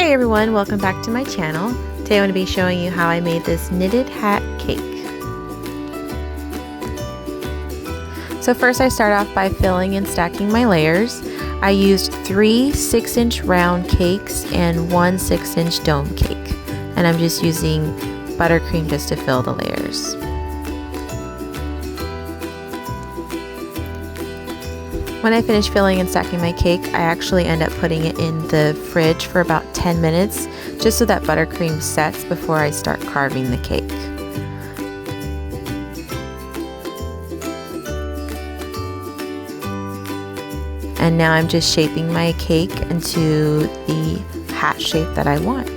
Hey everyone, welcome back to my channel. Today I'm going to be showing you how I made this knitted hat cake. So first I start off by filling and stacking my layers. I used 3 6-inch round cakes and 1 6-inch dome cake. And I'm just using buttercream just to fill the layers. When I finish filling and stacking my cake, I actually end up putting it in the fridge for about 10 minutes, just so that buttercream sets before I start carving the cake. And now I'm just shaping my cake into the hat shape that I want.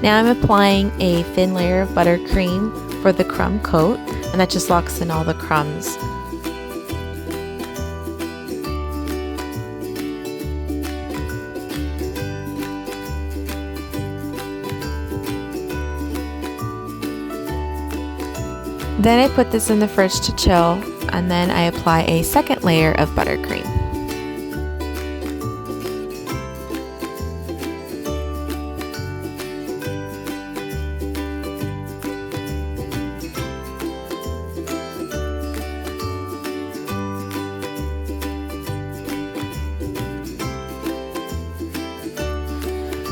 Now I'm applying a thin layer of buttercream for the crumb coat, and that just locks in all the crumbs. Then I put this in the fridge to chill, and then I apply a second layer of buttercream.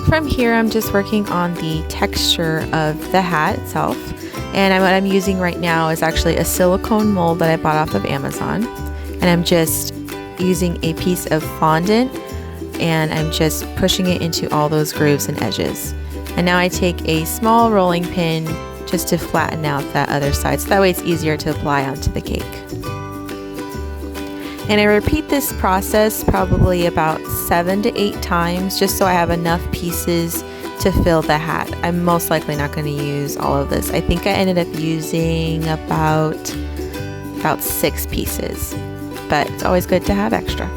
From here, I'm just working on the texture of the hat itself, and what I'm using right now is actually a silicone mold that I bought off of Amazon, and I'm just using a piece of fondant and I'm just pushing it into all those grooves and edges. And now I take a small rolling pin just to flatten out that other side, so that way it's easier to apply onto the cake. And I repeat this process probably about 7 to 8 times, just so I have enough pieces to fill the hat. I'm most likely not going to use all of this. I think I ended up using about 6 pieces, but it's always good to have extra.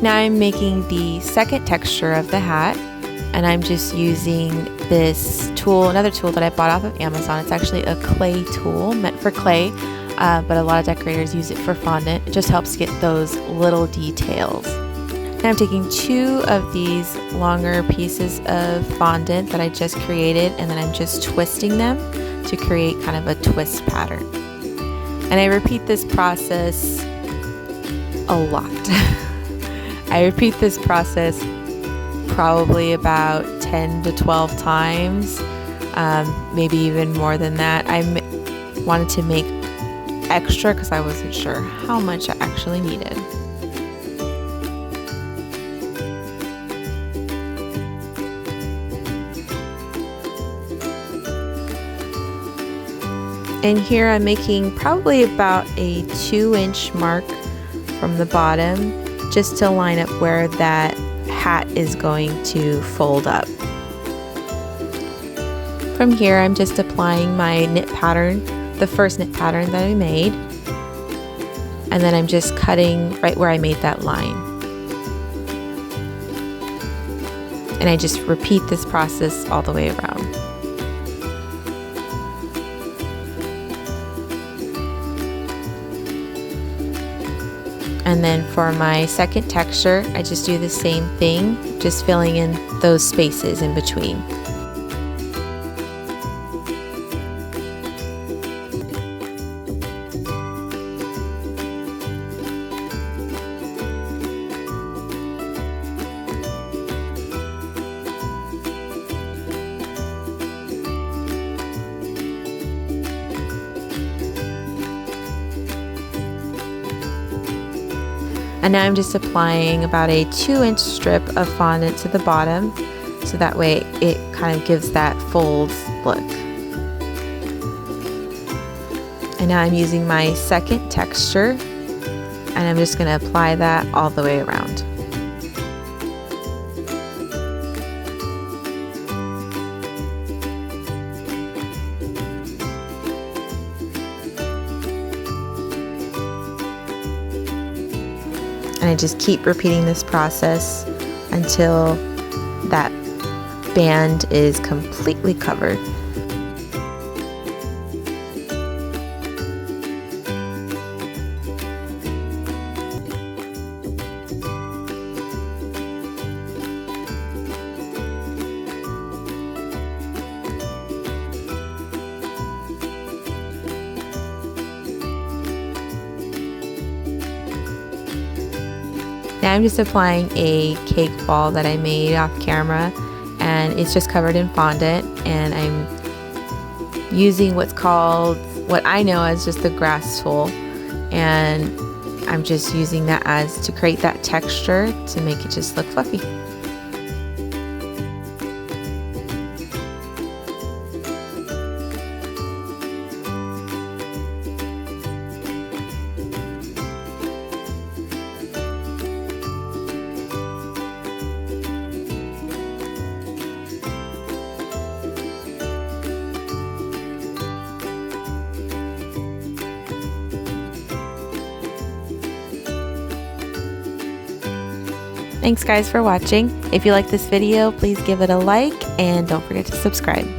Now I'm making the second texture of the hat, and I'm just using this tool, another tool that I bought off of Amazon. It's actually a clay tool meant for clay, but a lot of decorators use it for fondant. It just helps get those little details. Now I'm taking 2 of these longer pieces of fondant that I just created, and then I'm just twisting them to create kind of a twist pattern. And I repeat this process a lot. I repeat this process probably about 10 to 12 times, maybe even more than that. I wanted to make extra because I wasn't sure how much I actually needed. And here I'm making probably about a 2-inch mark from the bottom, just to line up where that hat is going to fold up. From here, I'm just applying my knit pattern, the first knit pattern that I made, and then I'm just cutting right where I made that line. And I just repeat this process all the way around. And then for my second texture, I just do the same thing, just filling in those spaces in between. And now I'm just applying about a 2-inch strip of fondant to the bottom, so that way it kind of gives that folds look. And now I'm using my second texture, and I'm just going to apply that all the way around. and I just keep repeating this process until that band is completely covered. Now I'm just applying a cake ball that I made off camera, and it's just covered in fondant, and I'm using what I know as just the grass tool, and I'm just using that as to create that texture to make it just look fluffy. Thanks guys for watching. If you like this video, please give it a like and don't forget to subscribe.